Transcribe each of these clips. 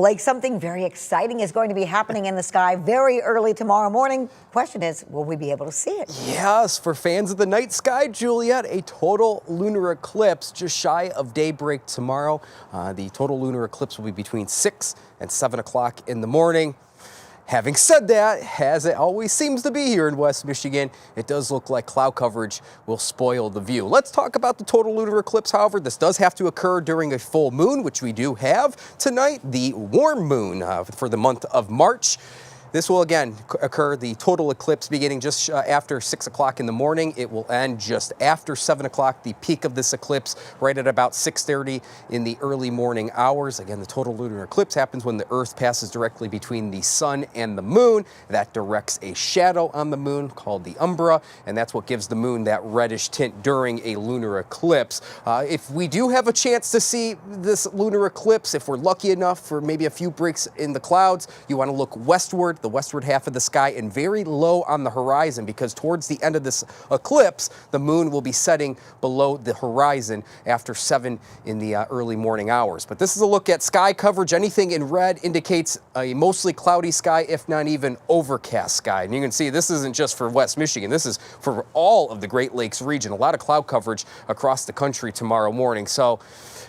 Blake, something very exciting is going to be happening in the sky very early tomorrow morning. Question is, will we be able to see it? Yes, for fans of the night sky, Juliet, a total lunar eclipse just shy of daybreak tomorrow. The total lunar eclipse will be between 6 and 7 o'clock in the morning. Having said that, as it always seems to be here in West Michigan, it does look like cloud coverage will spoil the view. Let's talk about the total lunar eclipse, however. This does have to occur during a full moon, which we do have tonight, the warm moon for the month of March. This will again occur, the total eclipse beginning just after 6 o'clock in the morning. It will end just after 7 o'clock, the peak of this eclipse right at about 6:30 in the early morning hours. Again, the total lunar eclipse happens when the Earth passes directly between the sun and the moon. That directs a shadow on the moon called the umbra, and that's what gives the moon that reddish tint during a lunar eclipse. If we do have a chance to see this lunar eclipse, if we're lucky enough for maybe a few breaks in the clouds, you want to look westward, the westward half of the sky, and very low on the horizon, because towards the end of this eclipse, the moon will be setting below the horizon after 7 in the early morning hours. But this is a look at sky coverage. Anything in red indicates a mostly cloudy sky, if not even overcast sky. And you can see this isn't just for West Michigan. This is for all of the Great Lakes region. A lot of cloud coverage across the country tomorrow morning. So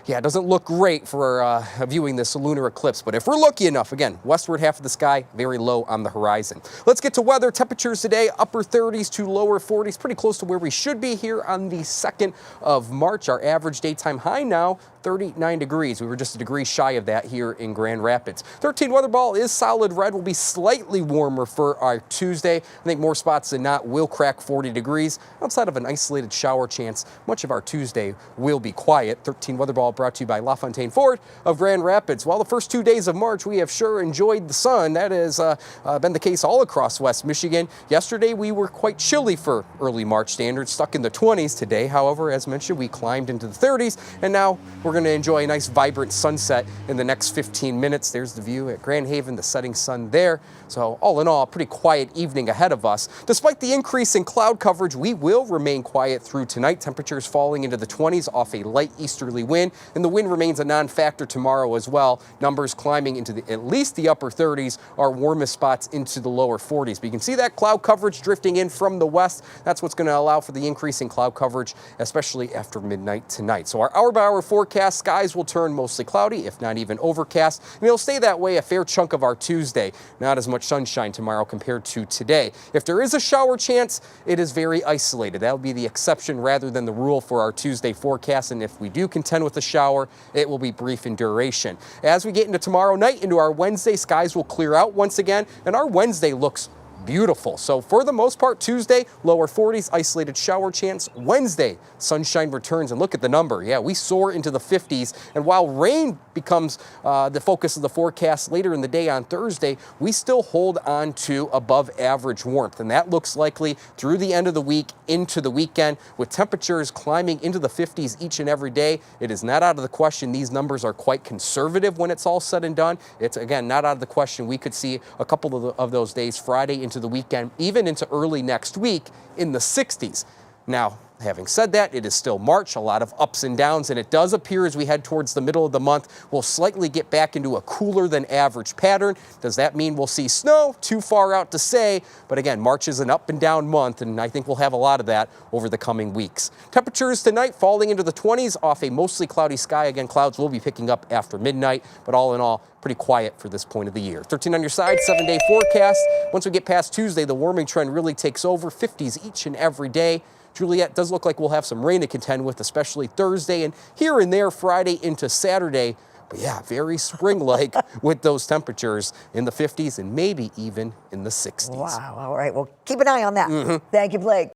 yeah, it doesn't look great for viewing this lunar eclipse, but if we're lucky enough, again, westward half of the sky, very low on the horizon. Let's get to weather. Temperatures today, upper 30s to lower 40s, pretty close to where we should be here on the 2nd of March. Our average daytime high now, 39 degrees. We were just a degree shy of that here in Grand Rapids. 13 weather ball is solid red, will be slightly warmer for our Tuesday. I think more spots than not will crack 40 degrees. Outside of an isolated shower chance, much of our Tuesday will be quiet. 13 weather ball brought to you by LaFontaine Ford of Grand Rapids. While the first 2 days of March, we have sure enjoyed the sun. That has been the case all across West Michigan. Yesterday, we were quite chilly for early March standards, stuck in the 20s. Today, however, as mentioned, we climbed into the 30s, and now we're going to enjoy a nice vibrant sunset in the next 15 minutes. There's the view at Grand Haven, the setting sun there. So all in all, a pretty quiet evening ahead of us. Despite the increase in cloud coverage, we will remain quiet through tonight. Temperatures falling into the 20s off a light easterly wind, and the wind remains a non-factor tomorrow as well. Numbers climbing into at least the upper 30s, our warmest spots into the lower 40s. But you can see that cloud coverage drifting in from the west. That's what's going to allow for the increase in cloud coverage, especially after midnight tonight. So our hour-by-hour forecast, skies will turn mostly cloudy, if not even overcast, and it'll stay that way a fair chunk of our Tuesday. Not as much sunshine tomorrow compared to today. If there is a shower chance, it is very isolated. That will be the exception rather than the rule for our Tuesday forecast, and if we do contend with a shower, it will be brief in duration. As we get into tomorrow night, into our Wednesday, skies will clear out once again, and our Wednesday looks beautiful. So for the most part, Tuesday, lower 40s, isolated shower chance. Wednesday, sunshine returns, and look at the number. Yeah, we soar into the 50s, and while rain becomes the focus of the forecast later in the day on Thursday, we still hold on to above average warmth, and that looks likely through the end of the week into the weekend, with temperatures climbing into the 50s each and every day. It is not out of the question. These numbers are quite conservative when it's all said and done. It's, again, not out of the question. We could see a couple of those days, Friday into the weekend, even into early next week, in the 60s. Now, having said that, it is still March, a lot of ups and downs, and it does appear as we head towards the middle of the month, we'll slightly get back into a cooler than average pattern. Does that mean we'll see snow? Too far out to say, but again, March is an up and down month, and I think we'll have a lot of that over the coming weeks. Temperatures tonight falling into the 20s off a mostly cloudy sky. Again, clouds will be picking up after midnight, but all in all, pretty quiet for this point of the year. 13 on your side, 7-day forecast. Once we get past Tuesday, the warming trend really takes over, 50s each and every day. Juliet, does look like we'll have some rain to contend with, especially Thursday and here and there Friday into Saturday. But yeah, very spring-like with those temperatures in the 50s and maybe even in the 60s. Wow. All right. Well, keep an eye on that. Thank you, Blake.